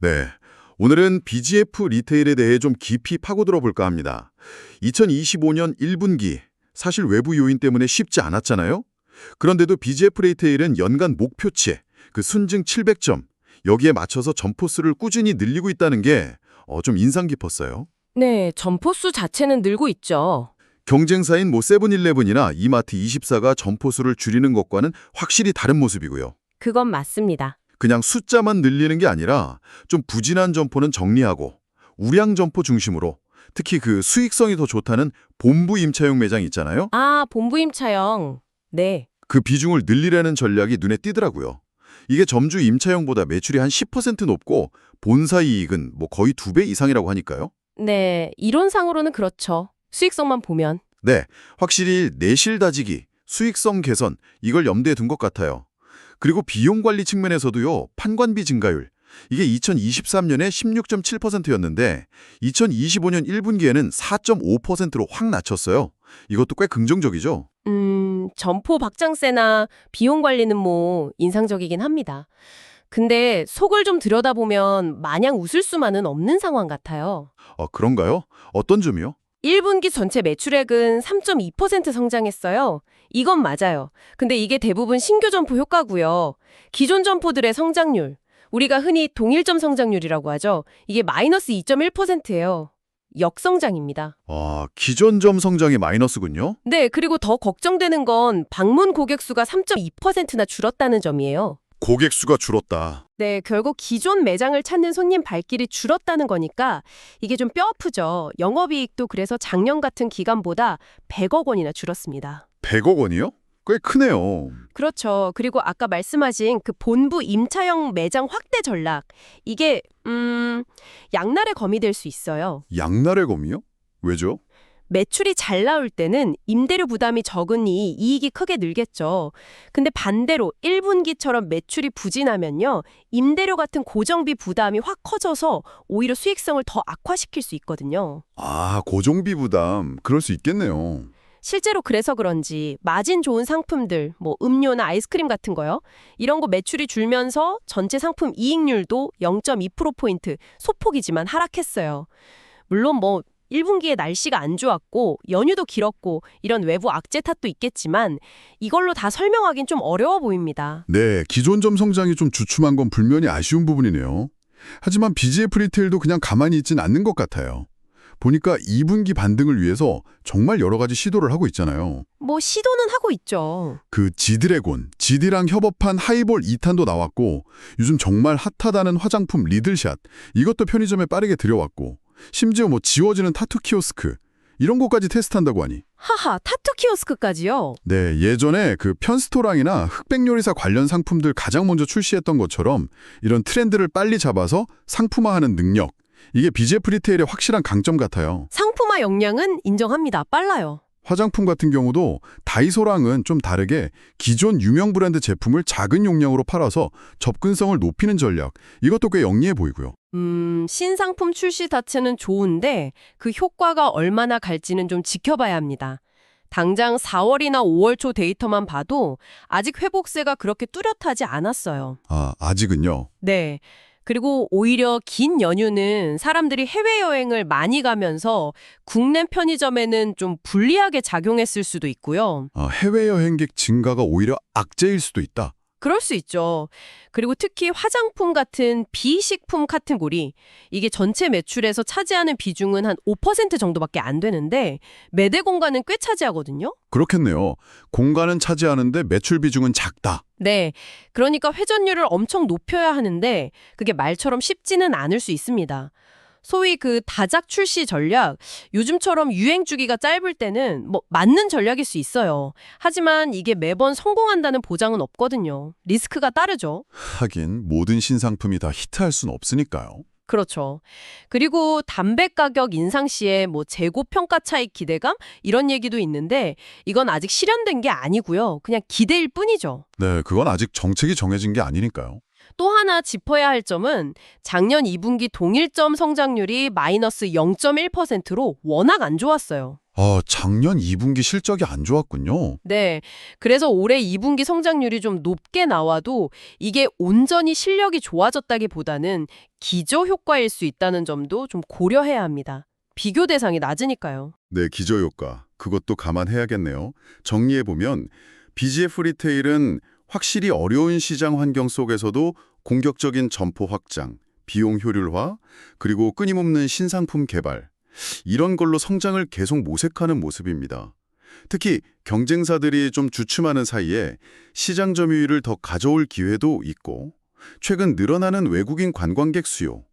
네. 오늘은 BGF 리테일에 대해 좀 깊이 파고들어 볼까 합니다. 2025년 1분기, 사실 외부 요인 때문에 쉽지 않았잖아요? 그런데도 BGF 리테일은 연간 목표치, 그 순증 700점, 여기에 맞춰서 점포수를 꾸준히 늘리고 있다는 게 좀 인상 깊었어요. 네, 점포수 자체는 늘고 있죠. 경쟁사인 세븐일레븐이나 이마트24가 점포수를 줄이는 것과는 확실히 다른 모습이고요. 그건 맞습니다. 그냥 숫자만 늘리는 게 아니라 좀 부진한 점포는 정리하고 우량 점포 중심으로 특히 그 수익성이 더 좋다는 본부 임차용 매장 있잖아요. 아, 본부 임차형. 네. 그 비중을 늘리려는 전략이 눈에 띄더라고요. 이게 점주 임차용보다 매출이 한 10% 높고 본사 이익은 거의 2배 이상이라고 하니까요. 네, 이론상으로는 그렇죠. 수익성만 보면. 네, 확실히 내실 다지기, 수익성 개선 이걸 염두에 둔 것 같아요. 그리고 비용 관리 측면에서도요. 판관비 증가율. 이게 2023년에 16.7%였는데 2025년 1분기에는 4.5%로 확 낮췄어요. 이것도 꽤 긍정적이죠. 점포 박장세나 비용 관리는 인상적이긴 합니다. 근데 속을 좀 들여다보면 마냥 웃을 수만은 없는 상황 같아요. 그런가요? 어떤 점이요? 1분기 전체 매출액은 3.2% 성장했어요. 이건 맞아요. 근데 이게 대부분 신규 점포 효과고요. 기존 점포들의 성장률, 우리가 흔히 동일점 성장률이라고 하죠. 이게 마이너스 2.1%예요. 역성장입니다. 기존 점 성장이 마이너스군요. 네, 그리고 더 걱정되는 건 방문 고객 수가 3.2%나 줄었다는 점이에요. 고객 수가 줄었다. 네, 결국 기존 매장을 찾는 손님 발길이 줄었다는 거니까 이게 좀 뼈아프죠. 영업이익도 그래서 작년 같은 기간보다 100억 원이나 줄었습니다. 100억 원이요? 꽤 크네요. 그렇죠. 그리고 아까 말씀하신 그 본부 임차형 매장 확대 전략. 이게 양날의 검이 될 수 있어요. 양날의 검이요? 왜죠? 매출이 잘 나올 때는 임대료 부담이 적으니 이익이 크게 늘겠죠. 근데 반대로 1분기처럼 매출이 부진하면요. 임대료 같은 고정비 부담이 확 커져서 오히려 수익성을 더 악화시킬 수 있거든요. 고정비 부담. 그럴 수 있겠네요. 실제로 그래서 그런지 마진 좋은 상품들, 음료나 아이스크림 같은 거요. 이런 거 매출이 줄면서 전체 상품 이익률도 0.2%포인트 소폭이지만 하락했어요. 물론 1분기에 날씨가 안 좋았고 연휴도 길었고 이런 외부 악재 탓도 있겠지만 이걸로 다 설명하긴 좀 어려워 보입니다. 네, 기존 점 성장이 좀 주춤한 건 분명히 아쉬운 부분이네요. 하지만 BGF 리테일도 그냥 가만히 있진 않는 것 같아요. 보니까 2분기 반등을 위해서 정말 여러 가지 시도를 하고 있잖아요. 시도는 하고 있죠. 그 지드래곤, 지디랑 협업한 하이볼 2탄도 나왔고 요즘 정말 핫하다는 화장품 리들샷, 이것도 편의점에 빠르게 들여왔고 심지어 지워지는 타투 키오스크, 이런 것까지 테스트한다고 하니. 하하, 타투 키오스크까지요? 네, 예전에 그 편스토랑이나 흑백 요리사 관련 상품들 가장 먼저 출시했던 것처럼 이런 트렌드를 빨리 잡아서 상품화하는 능력, 이게 BGF 리테일의 확실한 강점 같아요. 상품화 역량은 인정합니다. 빨라요. 화장품 같은 경우도 다이소랑은 좀 다르게 기존 유명 브랜드 제품을 작은 용량으로 팔아서 접근성을 높이는 전략, 이것도 꽤 영리해 보이고요. 신상품 출시 자체는 좋은데 그 효과가 얼마나 갈지는 좀 지켜봐야 합니다. 당장 4월이나 5월 초 데이터만 봐도 아직 회복세가 그렇게 뚜렷하지 않았어요. 아직은요? 네. 그리고 오히려 긴 연휴는 사람들이 해외여행을 많이 가면서 국내 편의점에는 좀 불리하게 작용했을 수도 있고요. 해외여행객 증가가 오히려 악재일 수도 있다. 그럴 수 있죠. 그리고 특히 화장품 같은 비식품 카테고리, 이게 전체 매출에서 차지하는 비중은 한 5% 정도밖에 안 되는데 매대 공간은 꽤 차지하거든요. 그렇겠네요. 공간은 차지하는데 매출 비중은 작다. 네, 그러니까 회전율을 엄청 높여야 하는데 그게 말처럼 쉽지는 않을 수 있습니다. 소위 그 다작 출시 전략, 요즘처럼 유행 주기가 짧을 때는 맞는 전략일 수 있어요. 하지만 이게 매번 성공한다는 보장은 없거든요. 리스크가 따르죠. 하긴 모든 신상품이 다 히트할 순 없으니까요. 그렇죠. 그리고 담배 가격 인상 시에 재고 평가 차익 기대감 이런 얘기도 있는데 이건 아직 실현된 게 아니고요. 그냥 기대일 뿐이죠. 네, 그건 아직 정책이 정해진 게 아니니까요. 또 하나 짚어야 할 점은 작년 2분기 동일점 성장률이 마이너스 0.1%로 워낙 안 좋았어요. 작년 2분기 실적이 안 좋았군요. 네. 그래서 올해 2분기 성장률이 좀 높게 나와도 이게 온전히 실력이 좋아졌다기보다는 기저 효과일 수 있다는 점도 좀 고려해야 합니다. 비교 대상이 낮으니까요. 네, 기저효과. 그것도 감안해야겠네요. 정리해보면 BGF 리테일은 확실히 어려운 시장 환경 속에서도 공격적인 점포 확장, 비용 효율화, 그리고 끊임없는 신상품 개발, 이런 걸로 성장을 계속 모색하는 모습입니다. 특히 경쟁사들이 좀 주춤하는 사이에 시장 점유율을 더 가져올 기회도 있고, 최근 늘어나는 외국인 관광객 수요,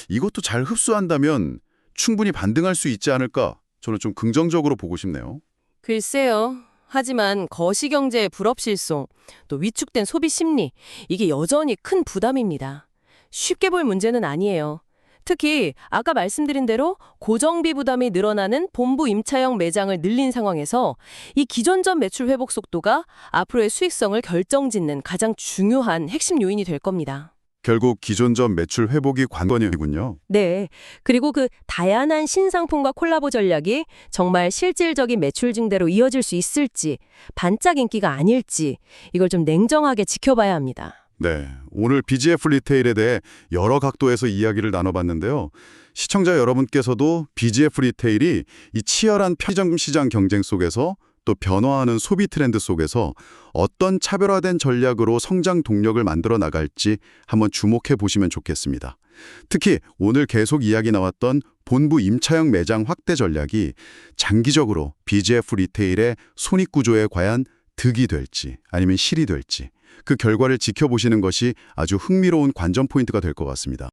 이것도 잘 흡수한다면 충분히 반등할 수 있지 않을까? 저는 좀 긍정적으로 보고 싶네요. 글쎄요. 하지만 거시경제의 불업실송, 또 위축된 소비 심리, 이게 여전히 큰 부담입니다. 쉽게 볼 문제는 아니에요. 특히 아까 말씀드린 대로 고정비 부담이 늘어나는 본부 임차형 매장을 늘린 상황에서 이 기존점 매출 회복 속도가 앞으로의 수익성을 결정짓는 가장 중요한 핵심 요인이 될 겁니다. 결국 기존점 매출 회복이 관건이군요. 네. 그리고 그 다양한 신상품과 콜라보 전략이 정말 실질적인 매출 증대로 이어질 수 있을지, 반짝 인기가 아닐지, 이걸 좀 냉정하게 지켜봐야 합니다. 네, 오늘 BGF 리테일에 대해 여러 각도에서 이야기를 나눠봤는데요. 시청자 여러분께서도 BGF 리테일이 이 치열한 편의점 시장 경쟁 속에서 또 변화하는 소비 트렌드 속에서 어떤 차별화된 전략으로 성장 동력을 만들어 나갈지 한번 주목해 보시면 좋겠습니다. 특히 오늘 계속 이야기 나왔던 본부 임차형 매장 확대 전략이 장기적으로 BGF 리테일의 손익구조에 과연 득이 될지 아니면 실이 될지 그 결과를 지켜보시는 것이 아주 흥미로운 관전 포인트가 될 것 같습니다.